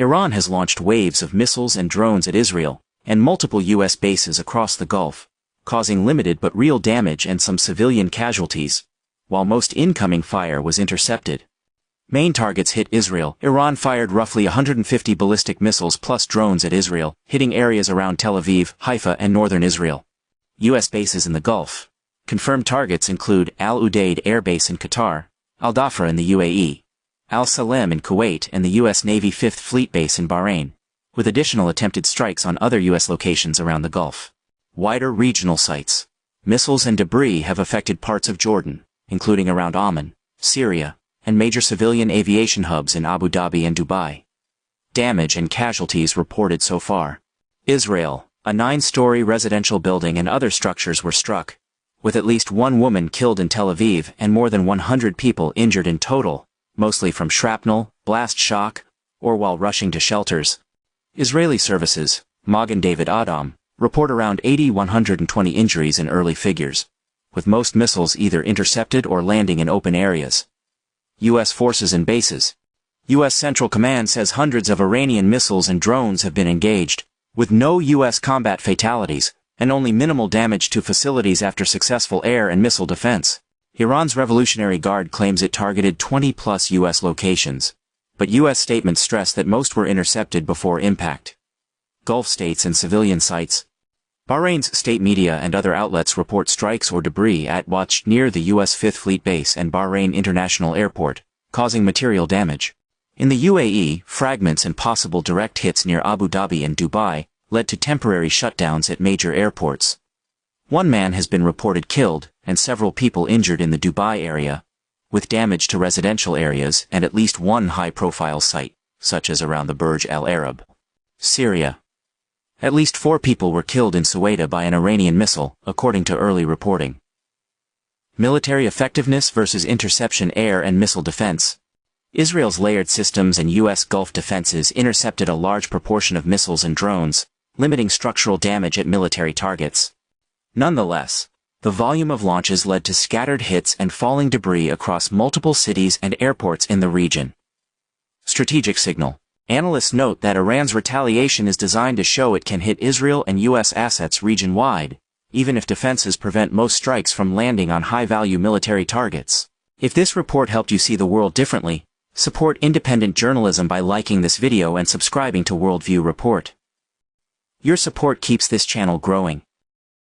Iran has launched waves of missiles and drones at Israel, and multiple U.S. bases across the Gulf, causing limited but real damage and some civilian casualties, while most incoming fire was intercepted. Main targets hit Israel. Iran fired roughly 150 ballistic missiles plus drones at Israel, hitting areas around Tel Aviv, Haifa, and northern Israel. U.S. bases in the Gulf. Confirmed targets include Al Udeid Air Base in Qatar, Al Dhafra in the UAE, Al Salem in Kuwait, and the U.S. Navy 5th Fleet Base in Bahrain, with additional attempted strikes on other U.S. locations around the Gulf. Wider regional sites. Missiles and debris have affected parts of Jordan, including around Amman, Syria, and major civilian aviation hubs in Abu Dhabi and Dubai. Damage and casualties reported so far. Israel, a 9-story residential building and other structures were struck, with at least one woman killed in Tel Aviv and more than 100 people injured in total, mostly from shrapnel, blast shock, or while rushing to shelters. Israeli services, Magen David Adom, report around 120 injuries in early figures, with most missiles either intercepted or landing in open areas. U.S. forces and bases. U.S. Central Command says hundreds of Iranian missiles and drones have been engaged, with no U.S. combat fatalities, and only minimal damage to facilities after successful air and missile defense. Iran's Revolutionary Guard claims it targeted 20-plus U.S. locations, but U.S. statements stress that most were intercepted before impact. Gulf states and civilian sites. Bahrain's state media and other outlets report strikes or debris at watch near the U.S. 5th Fleet Base and Bahrain International Airport, causing material damage. In the UAE, fragments and possible direct hits near Abu Dhabi and Dubai led to temporary shutdowns at major airports. One man has been reported killed, and several people injured in the Dubai area, with damage to residential areas and at least one high-profile site, such as around the Burj Al Arab. Syria. At least 4 people were killed in Suwaida by an Iranian missile, according to early reporting. Military effectiveness versus interception air and missile defense. Israel's layered systems and U.S. Gulf defenses intercepted a large proportion of missiles and drones, limiting structural damage at military targets. Nonetheless, the volume of launches led to scattered hits and falling debris across multiple cities and airports in the region. Strategic signal. Analysts note that Iran's retaliation is designed to show it can hit Israel and U.S. assets region-wide, even if defenses prevent most strikes from landing on high-value military targets. If this report helped you see the world differently, support independent journalism by liking this video and subscribing to WorldView Report. Your support keeps this channel growing.